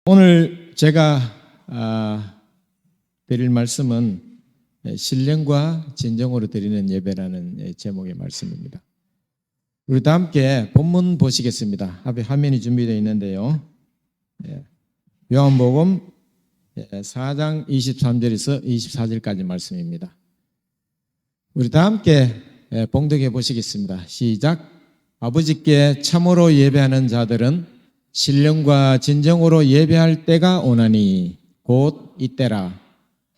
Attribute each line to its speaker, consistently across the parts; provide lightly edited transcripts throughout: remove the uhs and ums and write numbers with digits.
Speaker 1: 오늘 제가 드릴 말씀은 신령과 진정으로 드리는 예배라는 제목의 말씀입니다. 우리 다 함께 본문 보시겠습니다. 앞에 화면이 준비되어 있는데요. 요한복음 4장 23절에서 24절까지 말씀입니다. 우리 다 함께 봉독해 보시겠습니다. 시작. 아버지께 참으로 예배하는 자들은 신령과 진정으로 예배할 때가 오나니 곧 이때라.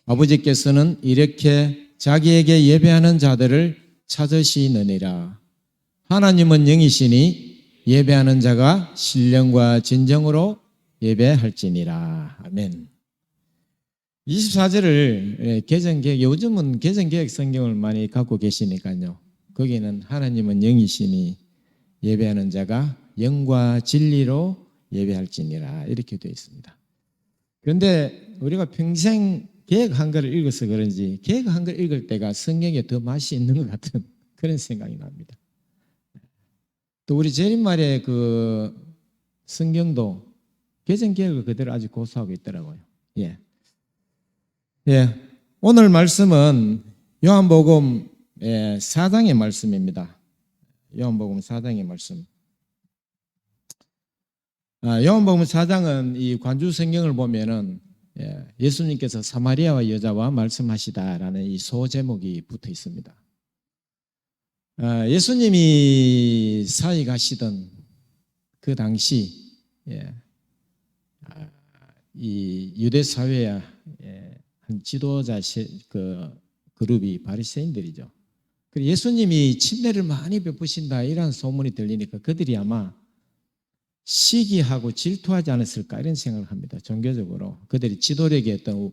Speaker 1: 아버지께서는 이렇게 자기에게 예배하는 자들을 찾으시느니라. 하나님은 영이시니 예배하는 자가 신령과 진정으로 예배할지니라. 아멘. 24절을 개정개혁, 요즘은 개정개혁 성경을 많이 갖고 계시니까요. 거기는 하나님은 영이시니 예배하는 자가 영과 진리로 예배할지니라 이렇게 되어 있습니다. 그런데 우리가 평생 개혁 한글을 읽어서 그런지 개혁 한글 읽을 때가 성경에 더 맛이 있는 것 같은 그런 생각이 납니다. 또 우리 제림말의 그 성경도 개정개혁을 그대로 아주 고수하고 있더라고요. 오늘 말씀은 요한복음 4장의 말씀입니다. 요한복음 4장의 말씀. 요한복음 4장은 이 관주 성경을 보면은 예수님께서 사마리아와 여자와 말씀하시다라는 이 소제목이 붙어 있습니다. 예수님이 사이 가시던 그 당시 이 유대 사회의 한 지도자 그룹이 바리새인들이죠. 그리고 예수님이 침례를 많이 베푸신다 이런 소문이 들리니까 그들이 아마 시기하고 질투하지 않았을까 이런 생각을 합니다. 종교적으로 그들이 지도력에 어떤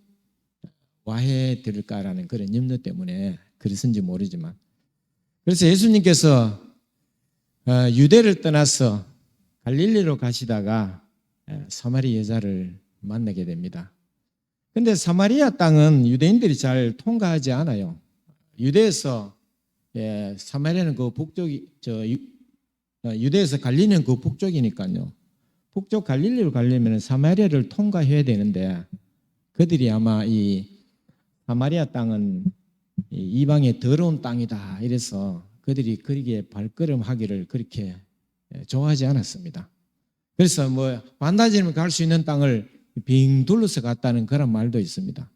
Speaker 1: 와해 들을까라는 그런 염려 때문에 그랬는지 모르지만, 그래서 예수님께서 유대를 떠나서 갈릴리로 가시다가 사마리 여자를 만나게 됩니다. 그런데 사마리아 땅은 유대인들이 잘 통과하지 않아요. 유대에서 사마리아는 그 북쪽이 유대에서 갈릴리는 그 북쪽이니까요. 북쪽 갈릴리로 가려면 사마리아를 통과해야 되는데 그들이 아마 이 사마리아 땅은 이방의 더러운 땅이다 이래서 그들이 거기에 발걸음하기를 그렇게 좋아하지 않았습니다. 그래서 뭐 반나절이면 갈 수 있는 땅을 빙 둘러서 갔다는 그런 말도 있습니다.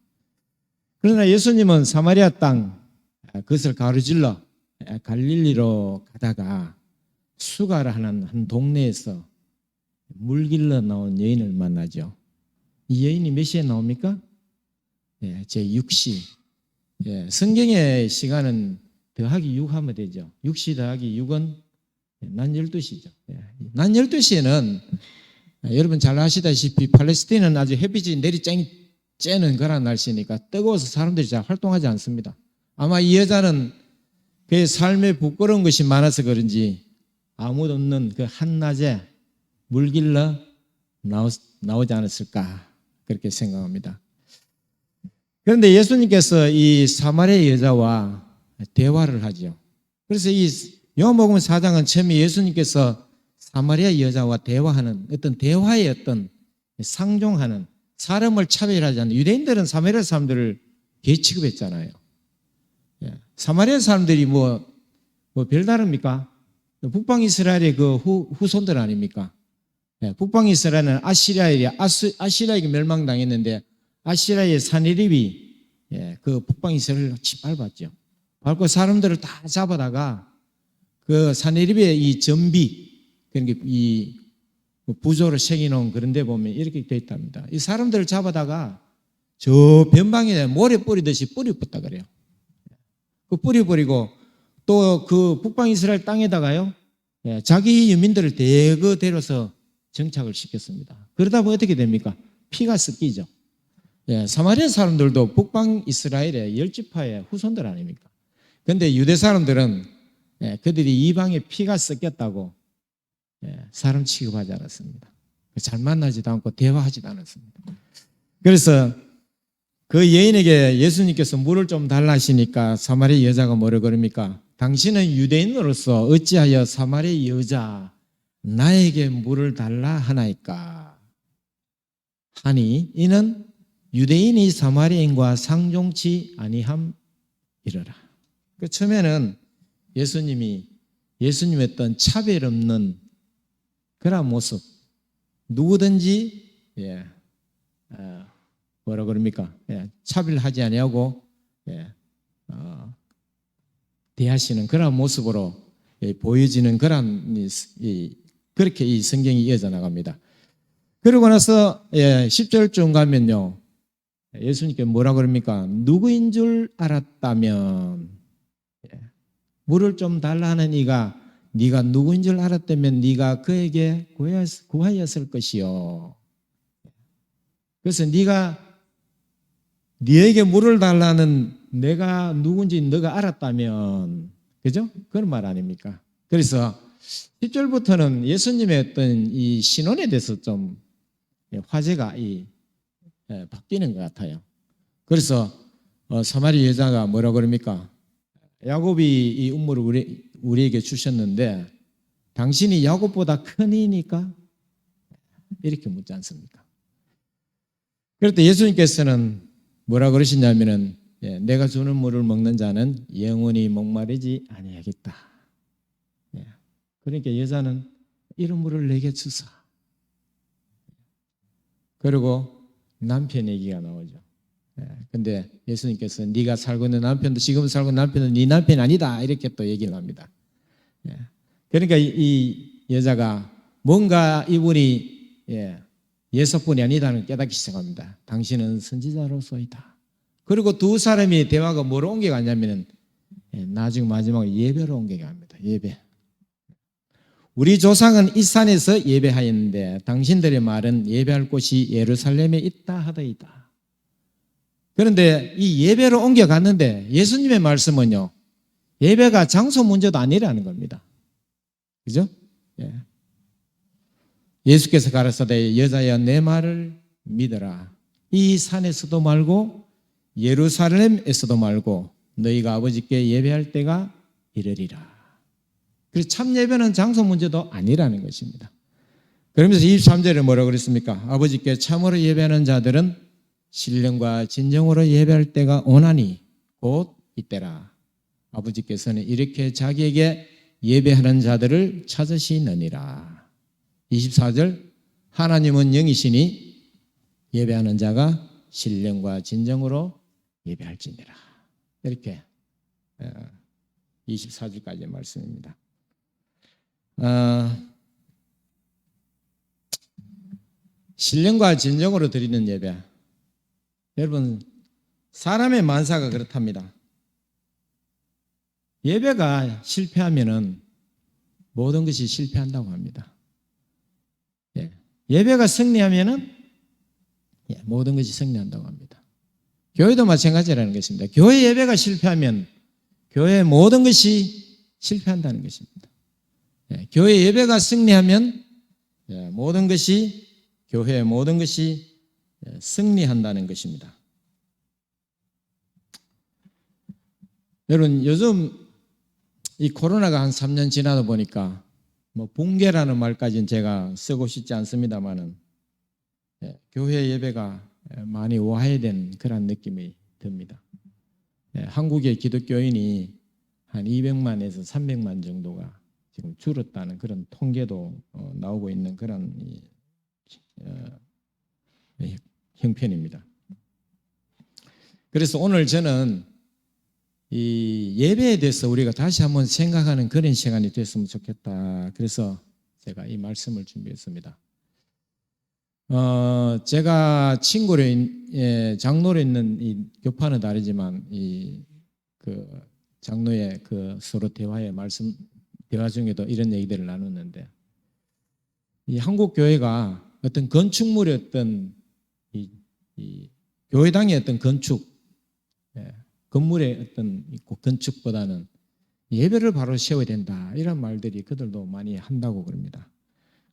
Speaker 1: 그러나 예수님은 사마리아 땅 그것을 가로질러 갈릴리로 가다가 수가를 하는 한 동네에서 물 길러 나온 여인을 만나죠. 이 여인이 몇 시에 나옵니까? 제6시. 성경의 시간은 더하기 6하면 되죠. 6시 더하기 6은 낮 12시죠. 낮 12시에는 여러분 잘 아시다시피 팔레스타인은 아주 햇빛이 내리쬐는 그런 날씨니까 뜨거워서 사람들이 잘 활동하지 않습니다. 아마 이 여자는 그의 삶에 부끄러운 것이 많아서 그런지 아무도 없는 그 한낮에 물 길러 나오지 않았을까 그렇게 생각합니다. 그런데 예수님께서 이 사마리아 여자와 대화를 하죠. 그래서 이 요한복음 4장은 처음에 예수님께서 사마리아 여자와 대화하는 어떤 대화의 어떤 상종하는, 사람을 차별하지 않는, 유대인들은 사마리아 사람들을 개 취급했잖아요. 사마리아 사람들이 뭐 별다릅니까? 북방 이스라엘의 그 후손들 아닙니까? 북방 이스라엘은 아시리아에게 멸망당했는데 아시리아의 사내립이 그 북방 이스라엘을 짓밟았죠. 밟고 사람들을 다 잡아다가 그 사내립의 이 전비, 그러니까 이 부조를 새겨놓은 그런 데 보면 이렇게 되어 있답니다. 이 사람들을 잡아다가 저 변방에 모래 뿌리듯이 뿌려붓다 그래요. 그 뿌려버리고 또 그 북방 이스라엘 땅에다가요, 자기 유민들을 대거 데려서 정착을 시켰습니다. 그러다 보면 어떻게 됩니까? 피가 섞이죠. 사마리아 사람들도 북방 이스라엘의 10지파의 후손들 아닙니까? 그런데 유대 사람들은 그들이 이방에 피가 섞였다고 사람 취급하지 않았습니다. 잘 만나지도 않고 대화하지도 않았습니다. 그래서 그 여인에게 예수님께서 물을 좀 달라 하시니까 사마리아 여자가 뭐라 그럽니까? 당신은 유대인으로서 어찌하여 사마리아 여자 나에게 물을 달라 하나이까? 하니 이는 유대인이 사마리아인과 상종치 아니함이러라. 그 처음에는 예수님이 예수님의 어떤 차별 없는 그런 모습, 누구든지 뭐라 그럽니까? 차별하지 아니하고 대하시는 그런 모습으로 보여지는 그런 그렇게 이 성경이 이어져 나갑니다. 그러고 나서 10절쯤 가면요, 예수님께 뭐라 그럽니까? 누구인 줄 알았다면, 물을 좀 달라 하는 이가 네가 누구인 줄 알았다면 네가 그에게 구하였을 것이요. 그래서 네에게 물을 달라는 내가 누군지 너가 알았다면, 그죠? 그런 말 아닙니까? 그래서 10절부터는 예수님의 어떤 이 신원에 대해서 좀 화제가 바뀌는 것 같아요. 그래서 사마리 여자가 뭐라 그럽니까? 야곱이 이 우물을 우리에게 주셨는데 당신이 야곱보다 큰 이니까? 이렇게 묻지 않습니까? 그럴 때 예수님께서는 뭐라 그러시냐면은 내가 주는 물을 먹는 자는 영원히 목마르지 아니하겠다. 그러니까 여자는 이런 물을 내게 주사. 그리고 남편 얘기가 나오죠. 근데 예수님께서 네가 살고 있는 남편도 지금 살고 있는 남편은 네 남편이 아니다 이렇게 또 얘기를 합니다. 그러니까 이 여자가 뭔가 이분이 예수뿐이 아니다는 걸 깨닫기 시작합니다. 당신은 선지자로서이다. 그리고 두 사람이 대화가 뭐로 옮겨가냐면은 나중 마지막에 예배로 옮겨갑니다. 예배. 우리 조상은 이 산에서 예배하였는데 당신들의 말은 예배할 곳이 예루살렘에 있다 하더이다. 그런데 이 예배로 옮겨갔는데 예수님의 말씀은요, 예배가 장소 문제도 아니라는 겁니다. 그죠? 예수께서 가라사대 여자야 내 말을 믿어라. 이 산에서도 말고 예루살렘에서도 말고 너희가 아버지께 예배할 때가 이르리라. 그래서 참 예배는 장소 문제도 아니라는 것입니다. 그러면서 23절에 뭐라고 그랬습니까? 아버지께 참으로 예배하는 자들은 신령과 진정으로 예배할 때가 오나니 곧 이때라. 아버지께서는 이렇게 자기에게 예배하는 자들을 찾으시느니라. 24절 하나님은 영이시니 예배하는 자가 신령과 진정으로 예배할지니라. 이렇게 24절까지의 말씀입니다. 신령과 진정으로 드리는 예배. 여러분, 사람의 만사가 그렇답니다. 예배가 실패하면은 모든 것이 실패한다고 합니다. 예배가 승리하면은 모든 것이 승리한다고 합니다. 교회도 마찬가지라는 것입니다. 교회 예배가 실패하면 교회의 모든 것이 실패한다는 것입니다. 교회 예배가 승리하면 모든 것이 교회의 모든 것이 승리한다는 것입니다. 여러분, 요즘 이 코로나가 한 3년 지나다 보니까 뭐 붕괴라는 말까지는 제가 쓰고 싶지 않습니다만은 교회 예배가 많이 와해된 그런 느낌이 듭니다. 한국의 기독교인이 한 200만에서 300만 정도가 지금 줄었다는 그런 통계도 나오고 있는 그런 형편입니다. 그래서 오늘 저는 이 예배에 대해서 우리가 다시 한번 생각하는 그런 시간이 됐으면 좋겠다. 그래서 제가 이 말씀을 준비했습니다. 제가 친구로 장로로 있는 이 교파는 다르지만 그 장로의 그 서로 대화 중에도 이런 얘기들을 나눴는데, 이 한국 교회가 어떤 건축물의 어떤 이 교회당의 어떤 건축, 건물의 어떤 건축보다는 예배를 바로 세워야 된다, 이런 말들이 그들도 많이 한다고 그럽니다.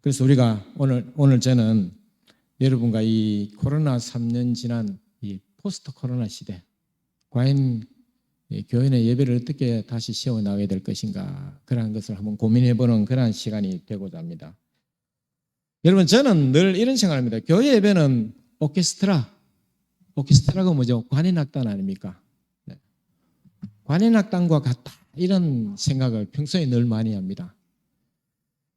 Speaker 1: 그래서 우리가 오늘 저는 여러분과 이 코로나 3년 지난 이 포스트 코로나 시대, 과연 교회의 예배를 어떻게 다시 세워나가야 될 것인가, 그런 것을 한번 고민해보는 그런 시간이 되고자 합니다. 여러분, 저는 늘 이런 생각을 합니다. 교회 예배는 오케스트라가 뭐죠? 관현악단 아닙니까? 네. 관현악단과 같다 이런 생각을 평소에 늘 많이 합니다.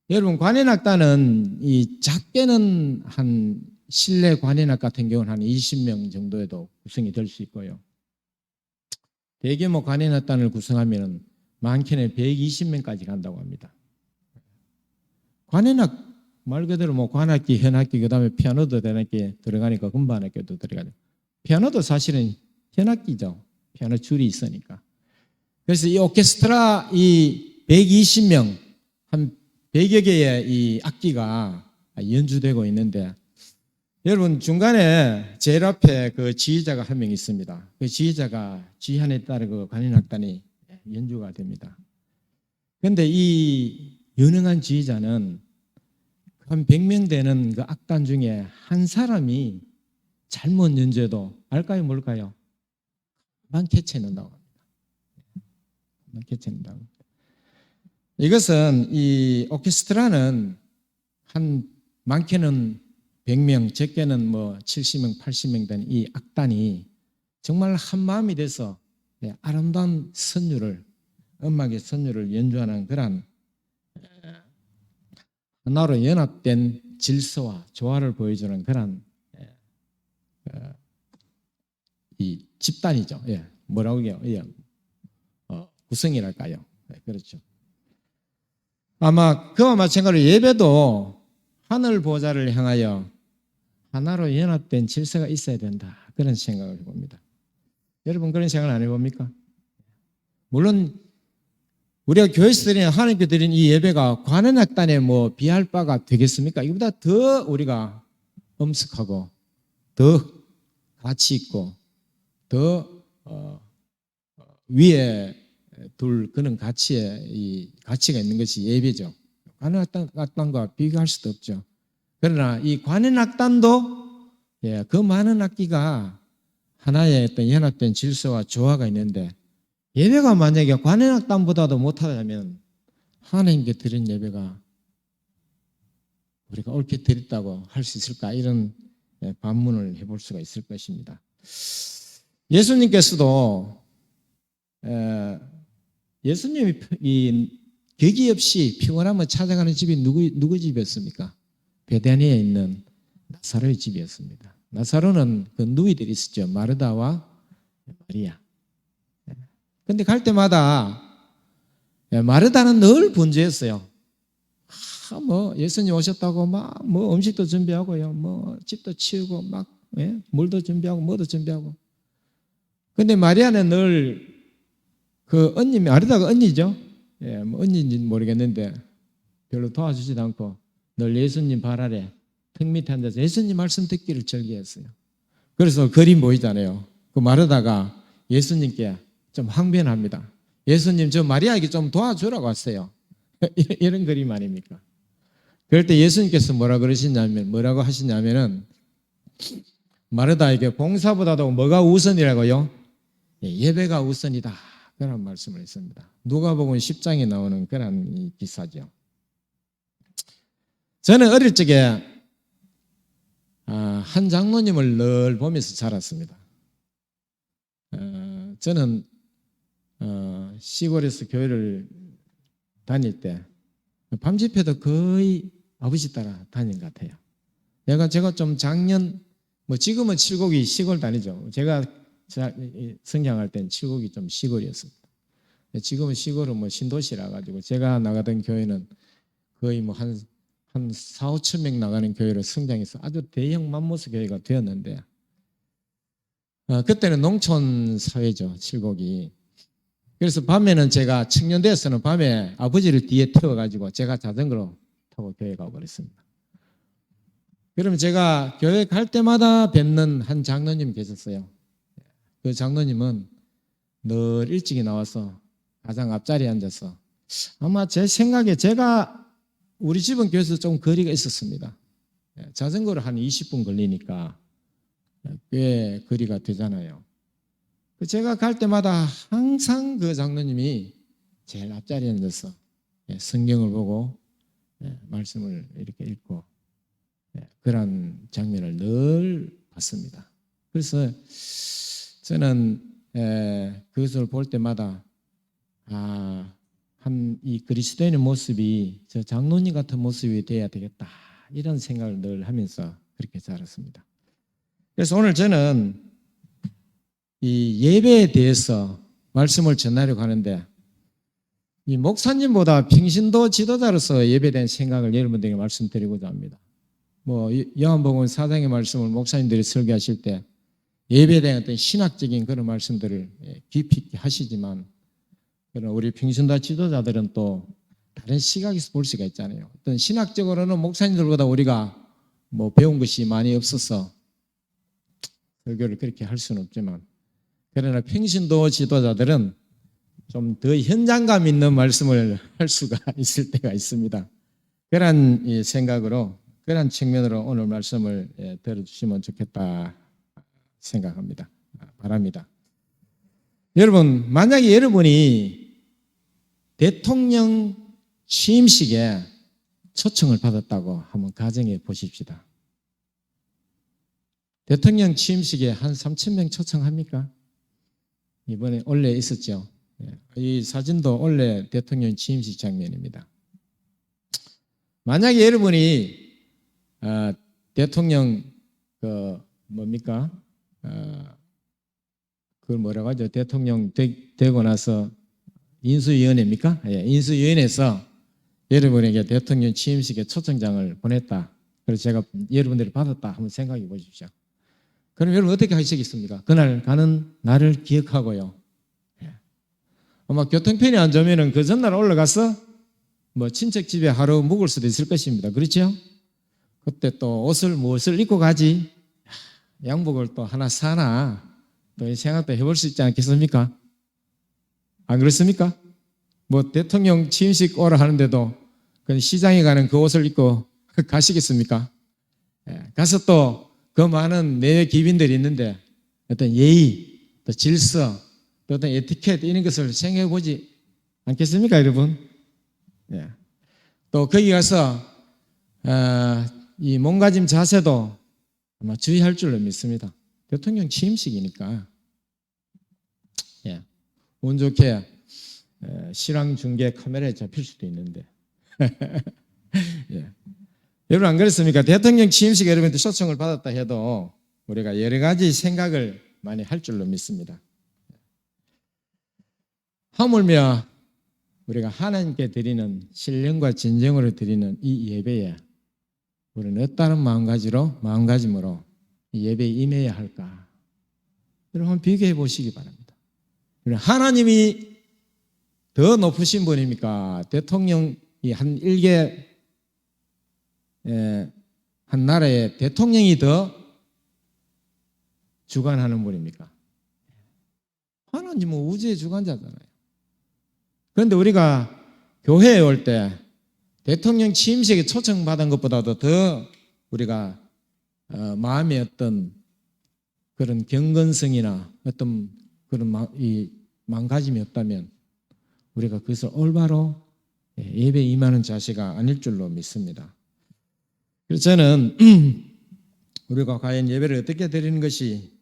Speaker 1: 여러분 관현악단은 이 작게는 한 실내 관현악 같은 경우는 한 20명 정도에도 구성이 될 수 있고요. 대규모 관현악단을 구성하면 많게는 120명까지 간다고 합니다. 관현악 말 그대로 뭐 관악기, 현악기, 그다음에 피아노도 대악기 들어가니까 금반악기도 들어가죠. 피아노도 사실은 현악기죠. 피아노 줄이 있으니까. 그래서 이 오케스트라 이 120명 한 100여 개의 이 악기가 연주되고 있는데 여러분 중간에 제일 앞에 그 지휘자가 한 명 있습니다. 그 지휘자가 지휘안에 따라 그 관현악단이 연주가 됩니다. 그런데 이 유능한 지휘자는 한 100명 되는 그 악단 중에 한 사람이 잘못 연주해도 알까요 뭘까요? 금방 캐치해낸다고 합니다. 금방 캐치해낸다고. 이것은 이 오케스트라는 한 많게는 100명, 적게는 뭐 70명, 80명 되는 이 악단이 정말 한 마음이 돼서 아름다운 선율을 음악의 선율을 연주하는 그런 하나로 연합된 질서와 조화를 보여주는 그런 이 집단이죠. 뭐라고 해요? 구성이랄까요? 그렇죠. 아마 그와 마찬가지로 예배도 하늘 보좌를 향하여 하나로 연합된 질서가 있어야 된다. 그런 생각을 해봅니다. 여러분 그런 생각을 안 해봅니까? 물론 우리가 교회에서 드리는 하나님께 드리는 이 예배가 관현악단에 뭐 비할 바가 되겠습니까? 이보다 더 우리가 엄숙하고 더 가치 있고 더 위에 둘 그런 가치가 있는 것이 예배죠. 관현악단과 비교할 수도 없죠. 그러나 이 관현악단도 그 많은 악기가 하나의 어떤 연합된 질서와 조화가 있는데 예배가 만약에 관현악단보다도 못하다면 하나님께 드린 예배가 우리가 옳게 드렸다고 할 수 있을까 이런 반문을 해볼 수가 있을 것입니다. 예수님께서도 예수님이 이 격이 없이 피곤함을 찾아가는 집이 누구 집이었습니까? 베다니에 있는 나사로의 집이었습니다. 나사로는 그 누이들이 있었죠. 마르다와 마리아. 근데 갈 때마다 마르다는 늘 분주했어요. 뭐 예수님 오셨다고 막 뭐 음식도 준비하고요. 뭐 집도 치우고 막 물도 준비하고 뭐도 준비하고. 근데 마리아는 늘 그 언니, 마르다가 언니죠. 뭐 언니인지는 모르겠는데 별로 도와주지도 않고 늘 예수님 발 아래 턱 밑에 앉아서 예수님 말씀 듣기를 즐겨했어요. 그래서 그림 보이잖아요. 그 마르다가 예수님께 좀 항변합니다. 예수님 저 마리아에게 좀 도와주라고 왔어요. 이런 그림 아닙니까? 그럴 때 예수님께서 뭐라고 하시냐면은 마르다에게 봉사보다도 뭐가 우선이라고요? 예배가 우선이다. 그런 말씀을 했습니다. 누가복음 10장에 나오는 그런 기사죠. 저는 어릴 적에 한 장로님을 늘 보면서 자랐습니다. 저는 시골에서 교회를 다닐 때 밤 집회도 거의 아버지 따라 다닌 것 같아요. 제가 좀 작년 뭐 지금은 칠곡이 시골 다니죠. 제가 성장할 땐 칠곡이 좀 시골이었습니다. 지금은 시골은 뭐 신도시라 가지고 제가 나가던 교회는 거의 뭐 한 4, 5천 명 나가는 교회로 성장해서 아주 대형 맘모스 교회가 되었는데 그때는 농촌 사회죠. 칠곡이. 그래서 밤에는 제가 청년대에서는 밤에 아버지를 뒤에 태워가지고 제가 자전거로 타고 교회 가고 그랬습니다. 그러면 제가 교회 갈 때마다 뵙는 한 장로님 계셨어요. 그 장로님은 늘 일찍이 나와서 가장 앞자리에 앉아서 아마 제 생각에 제가 우리 집은 교회에서 좀 거리가 있었습니다. 자전거로 한 20분 걸리니까 꽤 거리가 되잖아요. 제가 갈 때마다 항상 그 장로님이 제일 앞자리에 앉아서 성경을 보고 말씀을 이렇게 읽고 그런 장면을 늘 봤습니다. 그래서 저는 그것을 볼 때마다 한 이 그리스도인의 모습이 저 장로님 같은 모습이 돼야 되겠다 이런 생각을 늘 하면서 그렇게 자랐습니다. 그래서 오늘 저는 이 예배에 대해서 말씀을 전하려고 하는데 이 목사님보다 평신도 지도자로서 예배에 대한 생각을 여러분들에게 말씀드리고자 합니다. 뭐 요한복음 4장의 말씀을 목사님들이 설교하실 때 예배에 대한 어떤 신학적인 그런 말씀들을 깊이 있게 하시지만 그런 우리 평신도 지도자들은 또 다른 시각에서 볼 수가 있잖아요. 어떤 신학적으로는 목사님들보다 우리가 뭐 배운 것이 많이 없어서 설교를 그렇게 할 수는 없지만 그러나 평신도 지도자들은 좀 더 현장감 있는 말씀을 할 수가 있을 때가 있습니다. 그런 생각으로 그런 측면으로 오늘 말씀을 들어주시면 좋겠다 생각합니다. 바랍니다. 여러분, 만약에 여러분이 대통령 취임식에 초청을 받았다고 한번 가정해 보십시다. 대통령 취임식에 한 3,000명 초청합니까? 이번에 원래 있었죠. 이 사진도 원래 대통령 취임식 장면입니다. 만약에 여러분이 대통령 뭡니까? 그걸 뭐라고 하죠? 대통령 되고 나서 인수위원회입니까? 인수위원회에서 여러분에게 대통령 취임식에 초청장을 보냈다. 그래서 제가 여러분들이 받았다 한번 생각해 보십시오. 그럼 여러분 어떻게 하시겠습니까? 그날 가는 날을 기억하고요. 아마 교통편이 안 좋으면 그 전날 올라가서 뭐 친척 집에 하루 묵을 수도 있을 것입니다. 그렇죠? 그때 또 무엇을 입고 가지? 양복을 또 하나 사나? 또 이 생각도 해볼 수 있지 않겠습니까? 안 그렇습니까? 뭐 대통령 취임식 오라 하는데도 그 시장에 가는 그 옷을 입고 가시겠습니까? 가서 또 그 많은 내외 귀빈들이 있는데 어떤 예의, 또 질서, 또 어떤 에티켓 이런 것을 생각해 보지 않겠습니까, 여러분? 또 거기 가서 이 몸가짐 자세도 아마 주의할 줄로 믿습니다. 대통령 취임식이니까 운 좋게 실황 중계 카메라에 잡힐 수도 있는데 여러분 안 그렇습니까? 대통령 취임식에 여러분들 초청을 받았다 해도 우리가 여러 가지 생각을 많이 할 줄로 믿습니다. 하물며 우리가 하나님께 드리는 신령과 진정으로 드리는 이 예배에 우리는 어떠한 마음가짐으로 이 예배에 임해야 할까? 여러분 한번 비교해 보시기 바랍니다. 하나님이 더 높으신 분입니까? 대통령이 한 일개 한 나라의 대통령이 더 주관하는 분입니까? 하나님은 우주의 주관자잖아요. 그런데 우리가 교회에 올 때 대통령 취임식에 초청받은 것보다도 더 우리가 마음의 어떤 그런 경건성이나 어떤 그런 마음가짐이 없다면 우리가 그것을 올바로 예배에 임하는 자세가 아닐 줄로 믿습니다. 그래서 저는 우리가 과연 예배를 어떻게 드리는 것이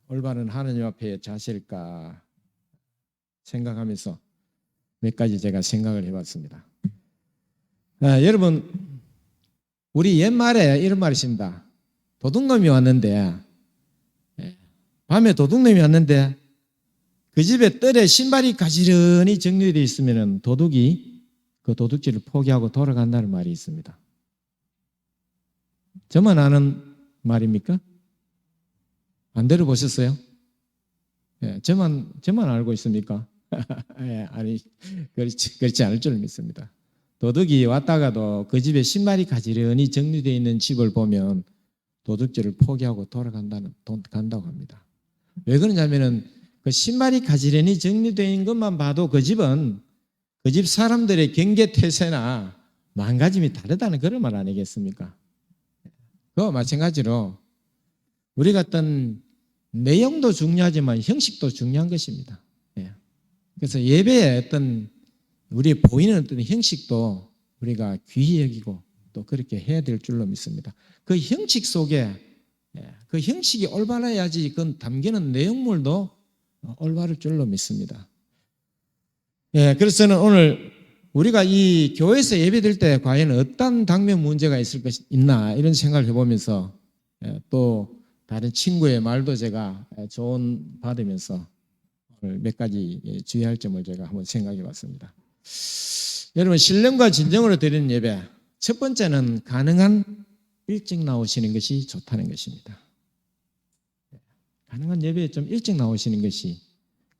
Speaker 1: 올바른 하나님 앞에 자세일까 생각하면서 몇 가지 제가 생각을 해봤습니다. 여러분 우리 옛말에 이런 말이 있습니다. 도둑놈이 왔는데 밤에 도둑놈이 왔는데 그 집에 뜰에 신발이 가지런히 정리되어 있으면 도둑이 그 도둑질을 포기하고 돌아간다는 말이 있습니다. 저만 아는 말입니까? 안 들어보셨어요? 저만 알고 있습니까? 아니 그렇지 않을 줄 믿습니다. 도둑이 왔다가도 그 집에 신발이 가지런히 정리되어 있는 집을 보면 도둑질을 포기하고 간다고 합니다. 왜 그러냐면은 그 신발이 가지런히 정리되어 있는 것만 봐도 그 집은 그 집 사람들의 경계태세나 마음가짐이 다르다는 그런 말 아니겠습니까? 그와 마찬가지로 우리가 어떤 내용도 중요하지만 형식도 중요한 것입니다. 그래서 예배에 어떤 우리 보이는 어떤 형식도 우리가 귀히 여기고 또 그렇게 해야 될 줄로 믿습니다. 그 형식 속에 그 형식이 올바라야지 그 담기는 내용물도 올바를 줄로 믿습니다. 그래서 저는 오늘 우리가 이 교회에서 예배드릴 때 과연 어떤 당면 문제가 있나 이런 생각을 해보면서 또 다른 친구의 말도 제가 조언 받으면서 오늘 몇 가지 주의할 점을 제가 한번 생각해 봤습니다. 여러분, 신령과 진정으로 드리는 예배, 첫 번째는 가능한 일찍 나오시는 것이 좋다는 것입니다. 가능한 예배에 좀 일찍 나오시는 것이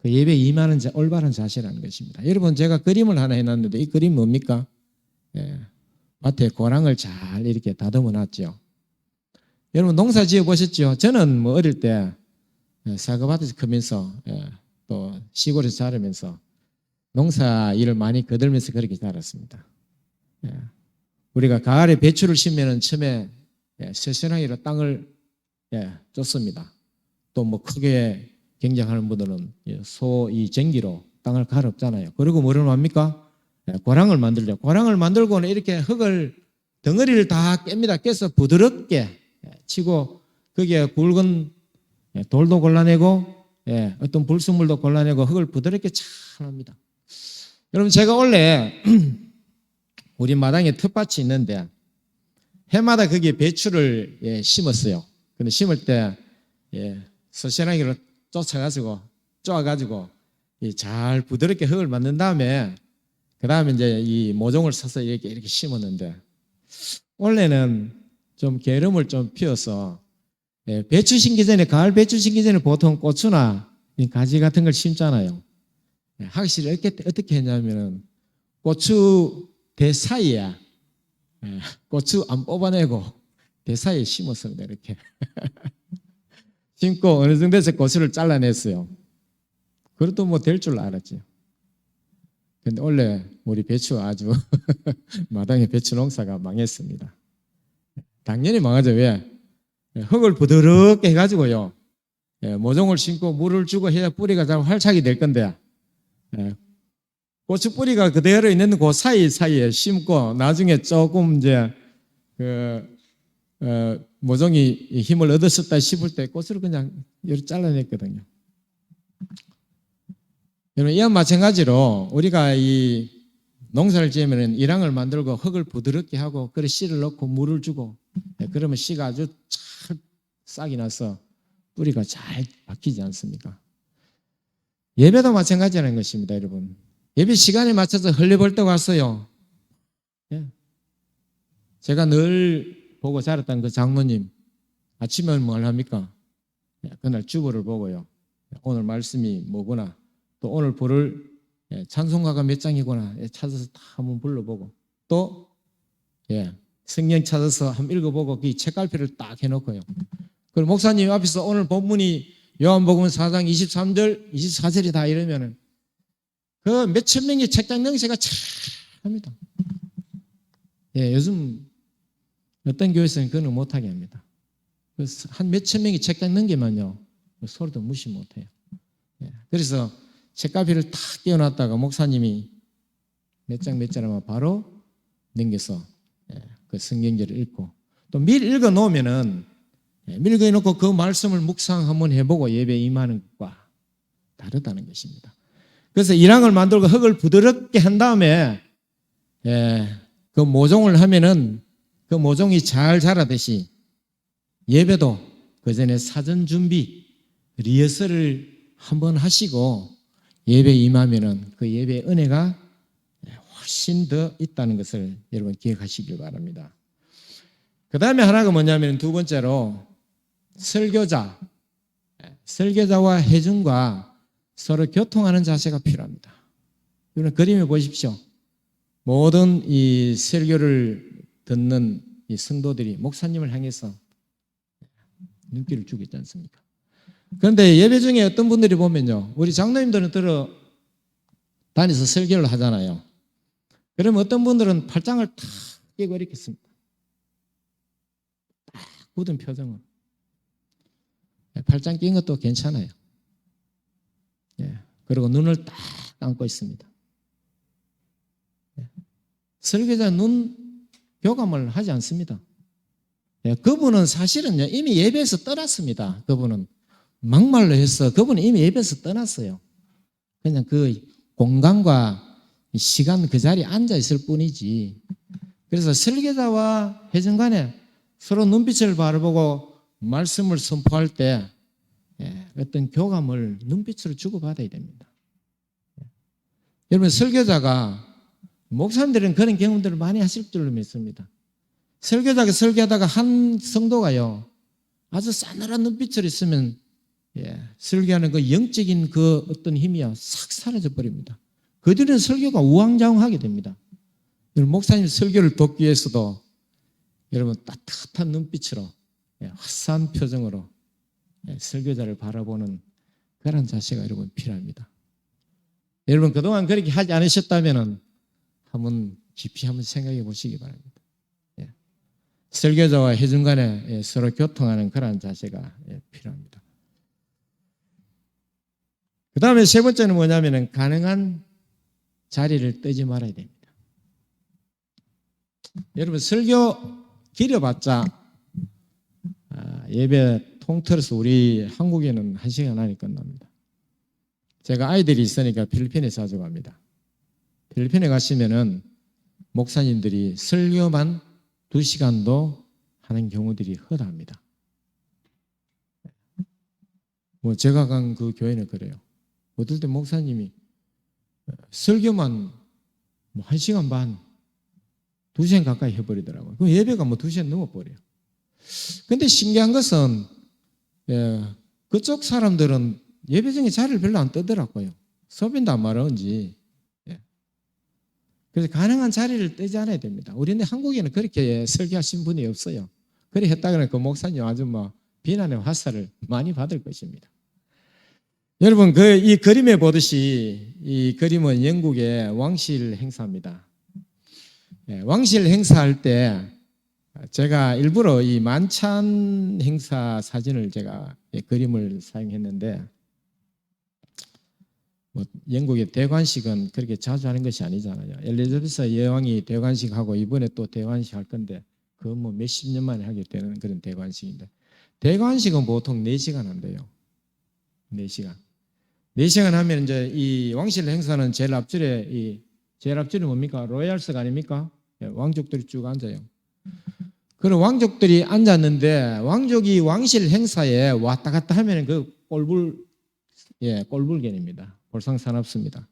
Speaker 1: 그 예배에 임하는 올바른 자세라는 것입니다. 여러분, 제가 그림을 하나 해놨는데 이 그림 뭡니까? 밭에 고랑을 잘 이렇게 다듬어 놨죠. 여러분, 농사 지어 보셨죠? 저는 뭐 어릴 때 사과밭에서 크면서 또 시골에서 자라면서 농사 일을 많이 거들면서 그렇게 자랐습니다. 우리가 가을에 배추를 심으면 처음에 세세나기로 땅을 쫓습니다. 또 뭐 크게 경작하는 분들은 이 전기로 땅을 갈아엎잖아요. 그리고 뭐를 합니까? 고랑을 만들죠. 고랑을 만들고는 이렇게 흙을 덩어리를 다 깹니다. 깨서 부드럽게 치고 거기에 굵은 돌도 골라내고 어떤 불순물도 골라내고 흙을 부드럽게 잘 합니다. 여러분, 제가 원래 우리 마당에 텃밭이 있는데 해마다 거기에 배추를 심었어요. 근데 심을 때 서시나기로 쪼아가지고 잘 부드럽게 흙을 만든 다음에 그 다음에 이제 이 모종을 사서 이렇게 심었는데 원래는 좀 게으름을 좀 피워서 배추 심기 전에 가을 배추 심기 전에 보통 고추나 가지 같은 걸 심잖아요. 확실히 어떻게 했냐면은 고추 대 사이에 고추 안 뽑아내고 대 사이에 심었습니다. 이렇게 심고 어느 정도 에서 고추를 잘라냈어요. 그래도 뭐 될 줄 알았죠. 근데 원래 우리 배추 아주 마당에 배추 농사가 망했습니다. 당연히 망하죠. 왜? 흙을 부드럽게 해가지고요. 모종을 심고 물을 주고 해야 뿌리가 잘 활착이 될 건데 고추 뿌리가 그대로 있는 그 사이사이에 심고 나중에 조금 이제 모종이 힘을 얻었었다 싶을 때 고추를 그냥 잘라냈거든요. 여러분, 이와 마찬가지로 우리가 이 농사를 지으면 일항을 만들고 흙을 부드럽게 하고 그래 씨를 넣고 물을 주고 그러면 씨가 아주 잘 싹이 나서 뿌리가 잘 박히지 않습니까? 예배도 마찬가지라는 것입니다. 여러분, 예배 시간에 맞춰서 헐레벌떡 왔어요. 제가 늘 보고 자랐던 그 장로님 아침에 뭘 합니까? 그날 주보를 보고요. 오늘 말씀이 뭐구나, 또 오늘 부를 찬송가가 몇 장이구나 찾아서 다 한번 불러보고 또 성경 찾아서 한번 읽어보고 그 책갈피를 딱 해놓고요. 그리고 목사님 앞에서 오늘 본문이 요한복음 4장 23절 24절이다 이러면은 그 몇천 명의 책장 능세가 참 합니다. 요즘 어떤 교회에서는 그건 못하게 합니다. 그래서 한 몇천 명이 책장 넘기면요 소리도 무시 못해요. 그래서 책갈피를 탁 띄워놨다가 목사님이 몇 장 하면 바로 넘겨서 그 성경절을 읽고 또 미리 읽어놓으면은 미리 읽어놓고 그 말씀을 묵상 한번 해보고 예배에 임하는 것과 다르다는 것입니다. 그래서 일항을 만들고 흙을 부드럽게 한 다음에 그 모종을 하면은 그 모종이 잘 자라듯이 예배도 그 전에 사전 준비 리허설을 한번 하시고 예배에 임하면은 그 예배의 은혜가 훨씬 더 있다는 것을 여러분 기억하시길 바랍니다. 그 다음에 하나가 뭐냐면 두 번째로 설교자와 회중과 서로 교통하는 자세가 필요합니다. 여러분 그림을 보십시오. 모든 이 설교를 듣는 이 성도들이 목사님을 향해서 눈길을 주고 있지 않습니까? 그런데 예배 중에 어떤 분들이 보면요, 우리 장로님들은 다니서 설교를 하잖아요. 그러면 어떤 분들은 팔짱을 탁 끼고 이렇게 씁니다. 딱 굳은 표정을. 팔짱 낀 것도 괜찮아요. 그리고 눈을 딱 감고 있습니다. 설교자 눈 교감을 하지 않습니다. 그분은 사실은요, 이미 예배에서 떠났습니다. 그분은 막말로 해서 그분은 이미 예배에서 떠났어요. 그냥 그 공간과 시간 그 자리에 앉아 있을 뿐이지. 그래서 설교자와 회중 간에 서로 눈빛을 바라보고 말씀을 선포할 때 어떤 교감을 눈빛으로 주고받아야 됩니다. 여러분, 설교자가, 목사님들은 그런 경험들을 많이 하실 줄로 믿습니다. 설교자가 설교하다가 한 성도가요, 아주 싸늘한 눈빛을 있으면 설교하는 그 영적인 그 어떤 힘이요 싹 사라져 버립니다. 그들은 설교가 우왕좌왕하게 됩니다. 여러분, 목사님 설교를 돕기 위해서도 여러분 따뜻한 눈빛으로 화사한 표정으로 설교자를 바라보는 그런 자세가 여러분 필요합니다. 여러분, 그동안 그렇게 하지 않으셨다면 한번 깊이 한번 생각해 보시기 바랍니다. 설교자와 회중 간에 서로 교통하는 그런 자세가 필요합니다. 그 다음에 세 번째는 뭐냐면 가능한 자리를 뜨지 말아야 됩니다. 여러분, 설교 길어봤자 예배 통틀어서 우리 한국에는 1시간 안에 끝납니다. 제가 아이들이 있으니까 필리핀에 자주 갑니다. 필리핀에 가시면은 목사님들이 설교만 2시간도 하는 경우들이 허다합니다. 뭐 제가 간 그 교회는 그래요. 어떨 때 목사님이 설교만 뭐 1시간 반, 2시간 가까이 해버리더라고요. 그럼 예배가 뭐 2시간 넘어버려요. 근데 신기한 것은 그쪽 사람들은 예배 중에 자리를 별로 안 뜨더라고요. 서빈도 안 말하는지. 그래서 가능한 자리를 뜨지 않아야 됩니다. 우리는 한국에는 그렇게 설교하신 분이 없어요. 그래 했다가 그 목사님 아주 뭐 비난의 화살을 많이 받을 것입니다. 여러분, 이 그림에 보듯이 이 그림은 영국의 왕실 행사입니다. 왕실 행사할 때 제가 일부러 이 만찬 행사 사진을 제가 그림을 사용했는데, 뭐 영국의 대관식은 그렇게 자주 하는 것이 아니잖아요. 엘리자베스 여왕이 대관식하고 이번에 또 대관식 할 건데 그 뭐 몇십 년 만에 하게 되는 그런 대관식인데, 대관식은 보통 4시간 한대요. 4시간. 4시간 하면 이제 이 왕실 행사는 제일 앞줄이 뭡니까? 로얄스가 아닙니까? 왕족들이 쭉 앉아요. 그런 왕족들이 앉았는데 왕족이 왕실 행사에 왔다 갔다 하면 그 꼴불견입니다. 볼상사납습니다.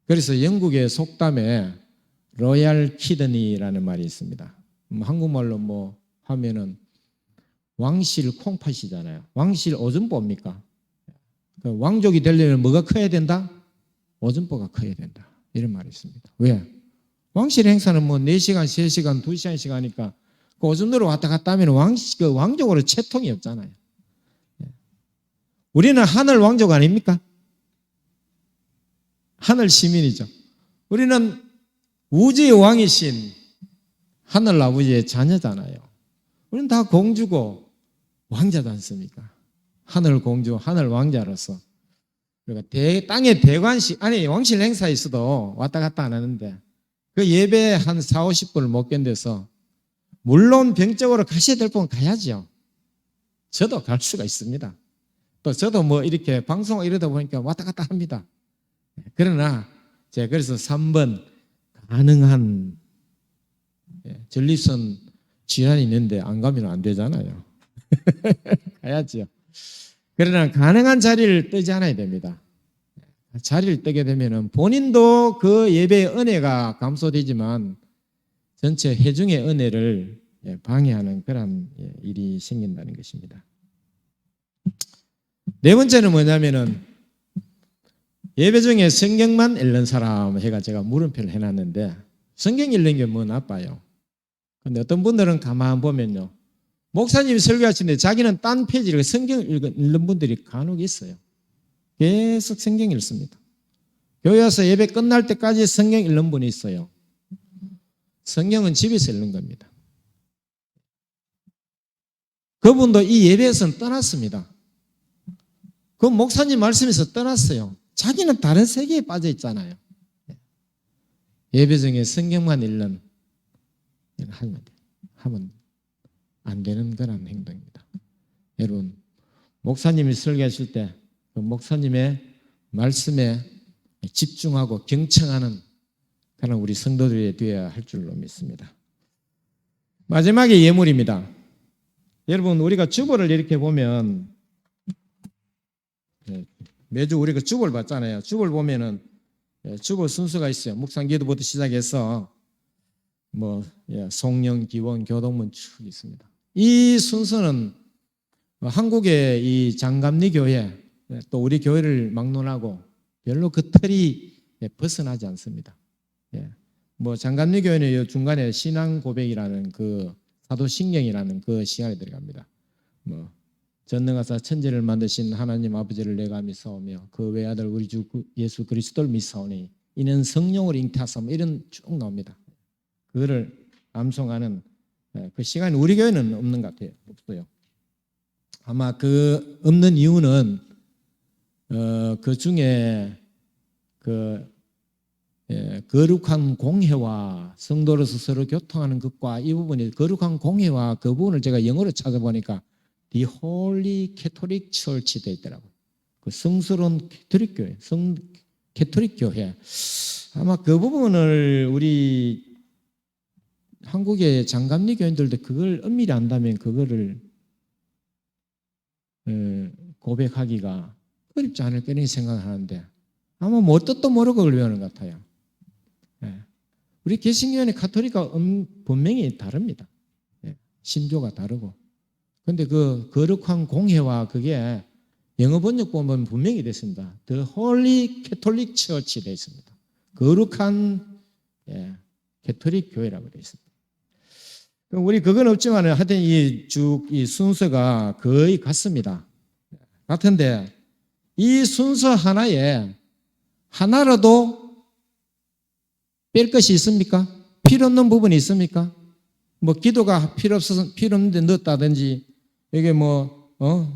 Speaker 1: 그래서 영국의 속담에 로얄 키드니라는 말이 있습니다. 한국말로 뭐 하면은 왕실 콩팥이잖아요. 왕실 오줌보입니까? 왕족이 되려면 뭐가 커야 된다? 오줌보가 커야 된다. 이런 말이 있습니다. 왜? 왕실 행사는 뭐 4시간, 3시간, 2시간씩 하니까 그 오줌으로 왔다 갔다 하면 왕족으로 채통이 없잖아요. 우리는 하늘 왕족 아닙니까? 하늘 시민이죠. 우리는 우주의 왕이신 하늘 아버지의 자녀잖아요. 우리는 다 공주고 왕자지 않습니까? 하늘 공주, 하늘 왕자로서. 그러니까 땅의 대관식, 아니 왕실 행사에 있어도 왔다 갔다 안 하는데 그 예배 한 4, 50분을 못 견뎌서, 물론 병적으로 가셔야 될 분은 가야죠. 저도 갈 수가 있습니다. 또 저도 뭐 이렇게 방송 이러다 보니까 왔다 갔다 합니다. 그러나 제가 그래서 3번 가능한 전립선 질환이 있는데 안 가면 안 되잖아요. 가야죠. 그러나 가능한 자리를 뜨지 않아야 됩니다. 자리를 뜨게 되면 본인도 그 예배의 은혜가 감소되지만 전체 회중의 은혜를 방해하는 그런 일이 생긴다는 것입니다. 네 번째는 뭐냐면은 예배 중에 성경만 읽는 사람 해가 제가 물음표를 해놨는데, 성경 읽는 게 뭐 나빠요. 근데 어떤 분들은 가만 보면요, 목사님이 설교하시는데 자기는 딴 페이지를 성경 읽는 분들이 간혹 있어요. 계속 성경 읽습니다. 교회 와서 예배 끝날 때까지 성경 읽는 분이 있어요. 성경은 집에서 읽는 겁니다. 그분도 이 예배에서는 떠났습니다. 그 목사님 말씀에서 떠났어요. 자기는 다른 세계에 빠져 있잖아요. 예배 중에 성경만 읽는 하면 안 되는 그런 행동입니다. 여러분, 목사님이 설교하실 때 그 목사님의 말씀에 집중하고 경청하는 그런 우리 성도들이 되어야 할 줄로 믿습니다. 마지막에 예물입니다. 여러분, 우리가 주보를 이렇게 보면 매주 우리가 주보를 받잖아요. 주보를 보면은 주보 순서가 있어요. 묵상기도부터 시작해서 송영, 기원, 교동문 쭉 있습니다. 이 순서는 한국의 이 장감리 교회 또 우리 교회를 막론하고 별로 그 틀이 벗어나지 않습니다. 장감리 교회는 중간에 신앙 고백이라는 그 사도신경이라는 그 시간에 들어갑니다. 전능하사 천지를 만드신 하나님 아버지를 내가 믿사오며 그 외아들 우리 주 예수 그리스도를 믿사오니 이는 성령으로 잉태하사 이런 쭉 나옵니다. 그거를 암송하는 그 시간이 우리 교회는 없는 것 같아요. 없어요. 아마 그 없는 이유는 그 중에 거룩한 공회와 성도로서 서로 교통하는 것과 이 부분이 거룩한 공회와 그 부분을 제가 영어로 찾아보니까 The Holy Catholic Church 되어 있더라고요. 그 성스러운 캐토릭 교회, 캐토릭 교회. 아마 그 부분을 우리 한국의 장감리 교인들도 그걸 엄밀히 안다면 그거를 고백하기가 어렵지 않을 거라고 생각하는데 아마 뭐 뜻도 모르고 그걸 외우는 것 같아요. 우리 개신교회는 가톨릭과 분명히 다릅니다. 신조가 다르고. 그런데 그 거룩한 공회와 그게 영어 번역 보면 분명히 됐습니다. The Holy Catholic Church 되어 있습니다. 거룩한 캐톨릭 교회라고 되어 있습니다. 우리 그건 없지만 하여튼 이 순서가 거의 같습니다. 같은데 이 순서 하나에 하나라도 뺄 것이 있습니까? 필요 없는 부분이 있습니까? 기도가 필요 없는데 넣었다든지 여기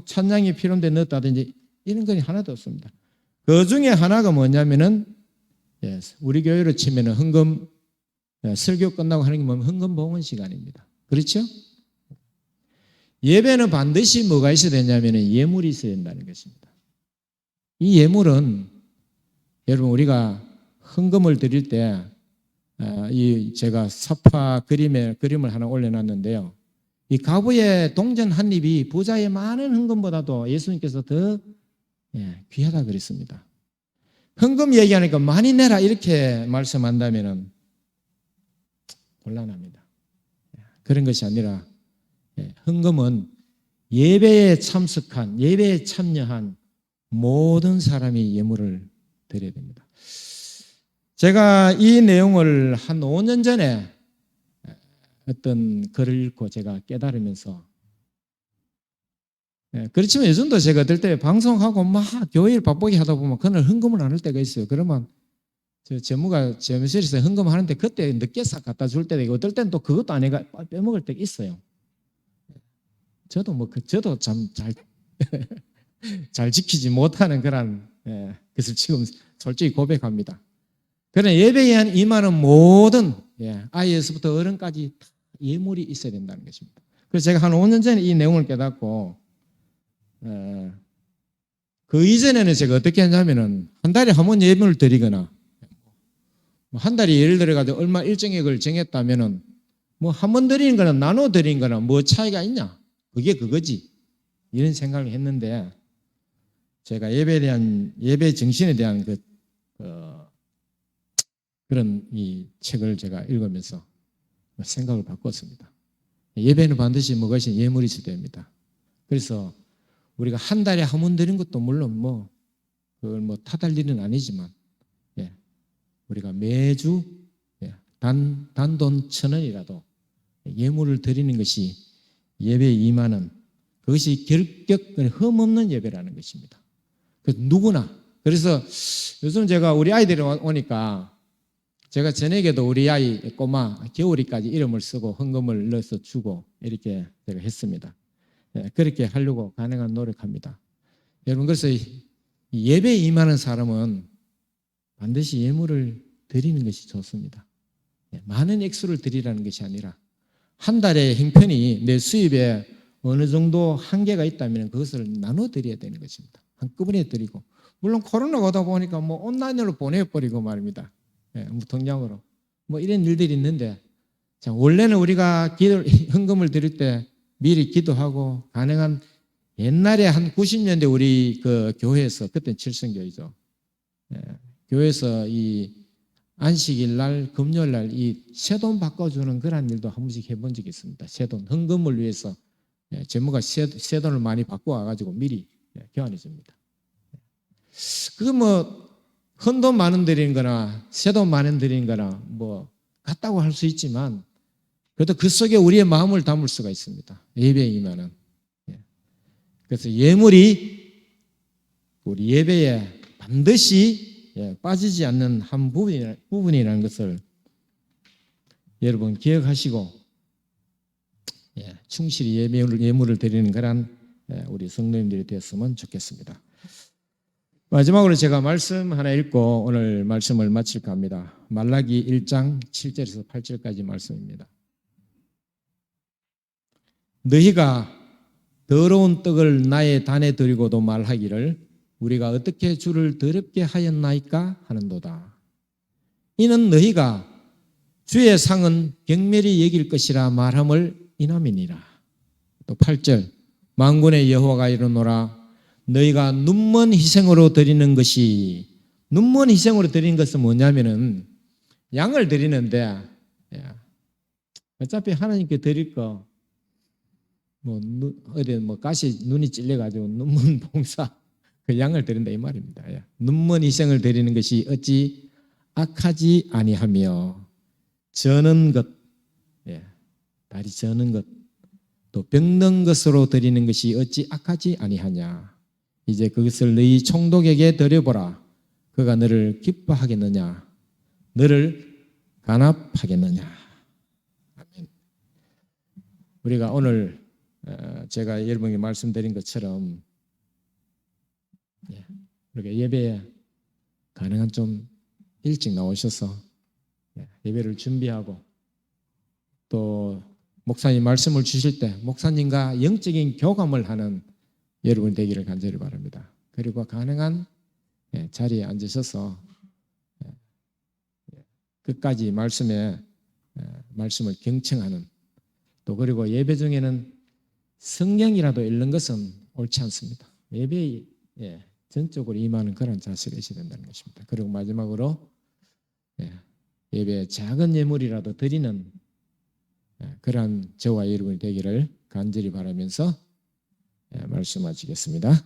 Speaker 1: 찬양이 필요 없는데 넣었다든지 이런 건 하나도 없습니다. 그 중에 하나가 뭐냐면은 우리 교회로 치면은 헌금 설교 끝나고 하는 게 뭐냐면 헌금 봉헌 시간입니다. 그렇죠? 예배는 반드시 뭐가 있어야 되냐면은 예물이 있어야 된다는 것입니다. 이 예물은 여러분 우리가 헌금을 드릴 때 제가 사파 그림을 하나 올려놨는데요. 이 가부의 동전 한 입이 부자의 많은 헌금보다도 예수님께서 더 귀하다 그랬습니다. 헌금 얘기하니까 많이 내라 이렇게 말씀한다면은 곤란합니다. 그런 것이 아니라 헌금은 예배에 참석한 예배에 참여한 모든 사람이 예물을 드려야 됩니다. 제가 이 내용을 한 5년 전에 어떤 글을 읽고 제가 깨달으면서 그렇지만 요즘도 제가 어떨 때 방송하고 막 교회를 바쁘게 하다 보면 그날 헌금을 안 할 때가 있어요. 그러면 저 재무가 재무실에서 헌금하는데 그때 늦게 싹 갖다 줄 때가 있고 어떨 때는 또 그것도 안 해가 빼먹을 때가 있어요. 저도 참 잘 지키지 못하는 그런 것을 지금 솔직히 고백합니다. 그러나 예배에 임하는 모든 아이에서부터 어른까지 다 예물이 있어야 된다는 것입니다. 그래서 제가 한 5년 전에 이 내용을 깨닫고 그 이전에는 제가 어떻게 했냐면은 한 달에 한 번 예물을 드리거나 한 달에 예를 들어가지고 얼마 일정액을 정했다면은 한 번 드리는 거나 나눠 드리는 거나 뭐 차이가 있냐? 그게 그거지. 이런 생각을 했는데 제가 예배 정신에 대한 그런 이 책을 제가 읽으면서 생각을 바꿨습니다. 예배는 반드시 무엇이 예물이 있어야 됩니다. 그래서 우리가 한 달에 한 번 드리는 것도 물론 그걸 탓할 일은 아니지만 우리가 매주 단돈 1,000원이라도 예물을 드리는 것이 예배에 임하는 그것이 결격 흠없는 예배라는 것입니다. 누구나. 그래서 요즘 제가 우리 아이들이 오니까 제가 저녁에도 우리 아이 꼬마 겨울이까지 이름을 쓰고 헌금을 넣어서 주고 이렇게 제가 했습니다. 그렇게 하려고 가능한 노력합니다. 여러분 그래서 예배에 임하는 사람은 반드시 예물을 드리는 것이 좋습니다. 많은 액수를 드리라는 것이 아니라 한 달의 형편이 내 수입에 어느 정도 한계가 있다면 그것을 나눠 드려야 되는 것입니다. 한꺼번에 드리고, 물론 코로나가 오다 보니까 뭐 온라인으로 보내버리고 말입니다. 예, 뭐 통장으로 뭐 이런 일들이 있는데, 자, 원래는 우리가 헌금을 드릴 때 미리 기도하고, 가능한 옛날에 한 90년대 우리 그 교회에서, 그때는 칠성교회죠. 예, 교회에서 이 안식일 날, 금요일 날 이 새돈 바꿔주는 그런 일도 한 번씩 해본 적이 있습니다. 새돈, 헌금을 위해서 재무가 새돈을 많이 바꿔 와가지고 미리 교환해 줍니다. 그거 뭐 헌돈 많은 드리는 거나 새돈 많은 드리는 거나 뭐 같다고 할 수 있지만, 그래도 그 속에 우리의 마음을 담을 수가 있습니다. 예배에 임하는. 그래서 예물이 우리 예배에 반드시 빠지지 않는 한 부분이라는 것을 여러분 기억하시고, 충실히 예물을 드리는 그런 우리 성도님들이 되었으면 좋겠습니다. 마지막으로 제가 말씀 하나 읽고 오늘 말씀을 마칠까 합니다. 말라기 1장 7절에서 8절까지 말씀입니다. 너희가 더러운 떡을 나의 단에 드리고도 말하기를 우리가 어떻게 주를 더럽게 하였나이까 하는도다. 이는 너희가 주의 상은 경멸히 여길 것이라 말함을 인함이니라. 또 8절, 만군의 여호와가 이르노라. 너희가 눈먼 희생으로 드리는 것이, 눈먼 희생으로 드리는 것은 뭐냐면은 양을 드리는데, 어차피 하나님께 드릴 거 뭐 어디 뭐 가시 눈이 찔려가지고 눈먼 봉사, 그 양을 드린다 이 말입니다. 눈먼 희생을 드리는 것이 어찌 악하지 아니하며, 저는 것, 다리 저는 것, 또 병든 것으로 드리는 것이 어찌 악하지 아니하냐. 이제 그것을 너희 총독에게 드려보라. 그가 너를 기뻐하겠느냐, 너를 간합하겠느냐. 아멘. 우리가 오늘 제가 여러분에게 말씀드린 것처럼 이렇게 예배에 가능한 좀 일찍 나오셔서 예배를 준비하고, 또 목사님 말씀을 주실 때 목사님과 영적인 교감을 하는 여러분 되기를 간절히 바랍니다. 그리고 가능한 자리에 앉으셔서 끝까지 말씀을 경청하는, 또 그리고 예배 중에는 성경이라도 읽는 것은 옳지 않습니다. 예배에 전적으로 임하는 그런 자세가 있어야 된다는 것입니다. 그리고 마지막으로 예배에 작은 예물이라도 드리는 그러한 저와 여러분이 되기를 간절히 바라면서 말씀 마치겠습니다.